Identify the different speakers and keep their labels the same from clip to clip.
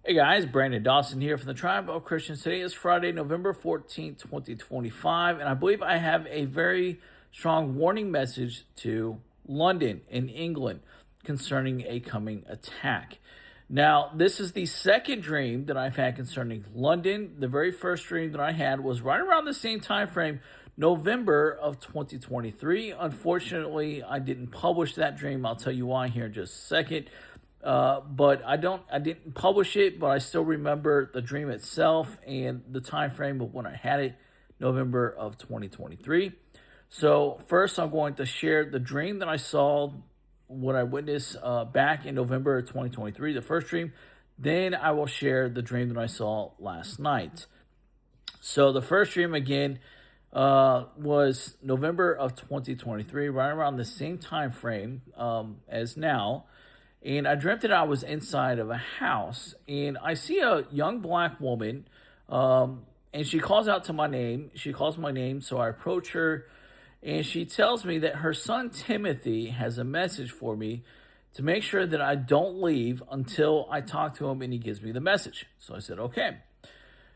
Speaker 1: Hey guys, Brandon Dawson here from the Tribe of Christians. Today is Friday, November 14th, 2025, and I believe I have a very strong warning message to London in England concerning a coming attack. Now, this is the second dream that I've had concerning London. The very first dream that I had was right around the same time frame, November of 2023. Unfortunately, I didn't publish that dream. I'll tell you why here in just a second. But I didn't publish it, but I still remember the dream itself and the time frame of when I had it, November of 2023. So first, I'm going to share the dream that I saw, what I witnessed back in November of 2023, the first dream. Then I will share the dream that I saw last night. So the first dream again was November of 2023, right around the same time frame as now. And I dreamt that I was inside of a house, and I see a young black woman, and she calls out to my name. She calls my name, so I approach her, and she tells me that her son Timothy has a message for me to make sure that I don't leave until I talk to him and he gives me the message. So I said, okay.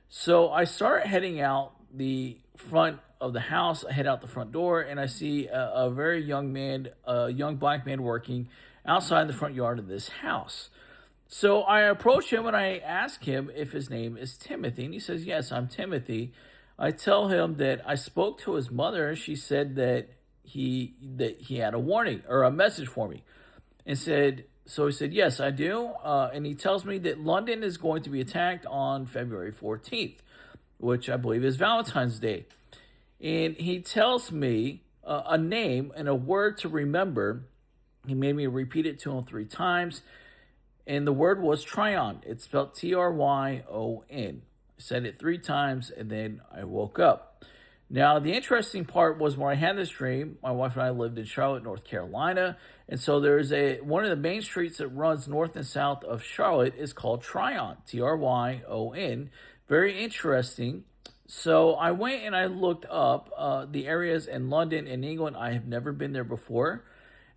Speaker 1: So I start heading out the front of the house. I head out the front door, and I see a very young man, a young black man working outside the front yard of this house. So I approach him and I ask him if his name is Timothy. And he says, yes, I'm Timothy. I tell him that I spoke to his mother, and she said that he had a warning or a message for me. And so he said, yes, I do. And he tells me that London is going to be attacked on February 14th, which I believe is Valentine's Day. And he tells me a name and a word to remember. He made me repeat it to him 3 times. And the word was Tryon. It's spelled Tryon. I said it 3 times, and then I woke up. Now, the interesting part was when I had this dream, my wife and I lived in Charlotte, North Carolina. And so there's one of the main streets that runs north and south of Charlotte is called Tryon, Tryon. Very interesting. So I went and I looked up the areas in London and England. I have never been there before.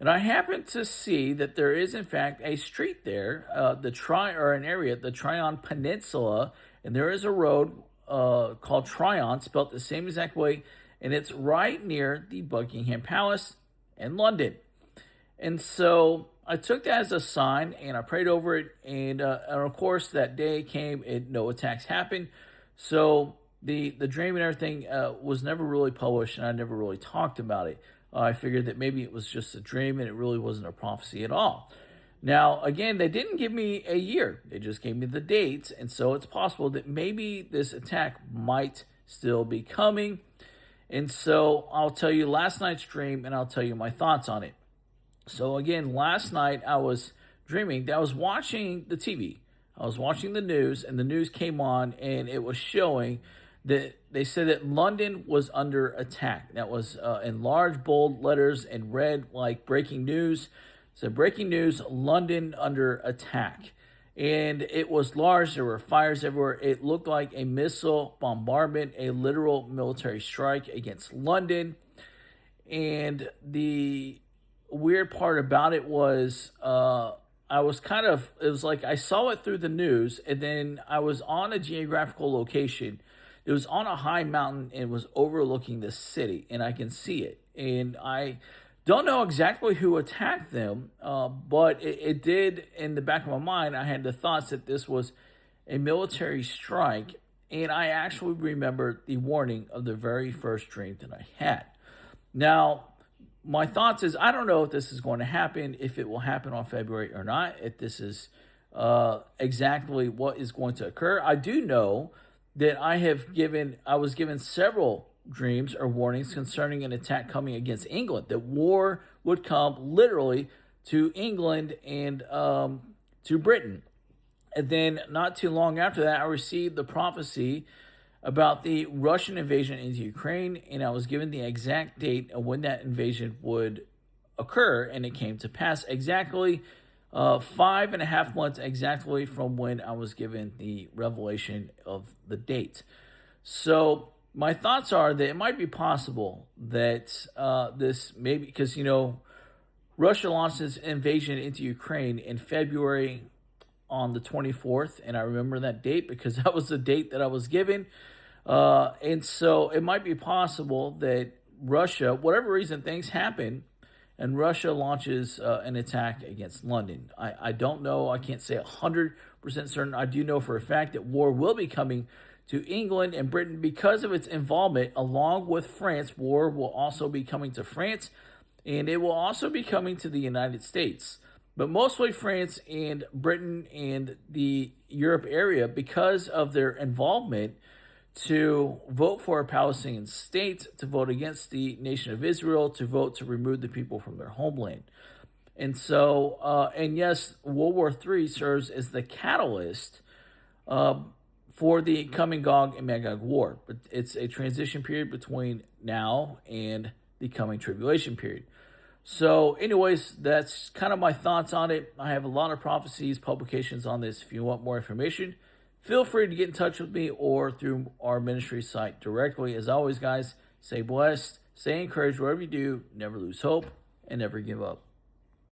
Speaker 1: And I happened to see that there is, in fact, a street there, an area, the Tryon Peninsula, and there is a road called Tryon, spelled the same exact way, and it's right near the Buckingham Palace in London. And so I took that as a sign, and I prayed over it, and of course that day came, and no attacks happened. So the dream and everything was never really published, and I never really talked about it. I figured that maybe it was just a dream and it really wasn't a prophecy at all. Now, again, they didn't give me a year. They just gave me the dates. And so it's possible that maybe this attack might still be coming. And so I'll tell you last night's dream, and I'll tell you my thoughts on it. So again, last night I was dreaming that I was watching the TV. I was watching the news, and the news came on, and it was showing that they said that London was under attack. That was in large, bold letters and red, like breaking news. So breaking news, London under attack. And it was large. There were fires everywhere. It looked like a missile bombardment, a literal military strike against London. And the weird part about it was it was like I saw it through the news, and then I was on a geographical location. It was on a high mountain and was overlooking the city, and I can see it. And I don't know exactly who attacked them, but it did, in the back of my mind, I had the thoughts that this was a military strike, and I actually remembered the warning of the very first dream that I had. Now, my thoughts is, I don't know if this is going to happen, if it will happen on February or not, if this is exactly what is going to occur. I do know that I was given several dreams or warnings concerning an attack coming against England, that war would come literally to England and to Britain. And then not too long after that, I received the prophecy about the Russian invasion into Ukraine, and I was given the exact date of when that invasion would occur, and it came to pass exactly 5.5 months exactly from when I was given the revelation of the date. So my thoughts are that it might be possible that this maybe, because Russia launched its invasion into Ukraine in February on the 24th, and I remember that date because that was the date that I was given. And so it might be possible that Russia, whatever reason things happen, and Russia launches an attack against London. I don't know. I can't say 100% certain. I do know for a fact that war will be coming to England and Britain because of its involvement, along with France. War will also be coming to France, and it will also be coming to the United States. But mostly France and Britain and the Europe area, because of their involvement to vote for a Palestinian state, to vote against the nation of Israel, to vote to remove the people from their homeland. And so, and yes, World War III serves as the catalyst for the coming Gog and Magog war. But it's a transition period between now and the coming tribulation period. So anyways, that's kind of my thoughts on it. I have a lot of prophecies, publications on this. If you want more information, feel free to get in touch with me or through our ministry site directly. As always, guys, stay blessed, stay encouraged wherever you do, never lose hope, and never give up.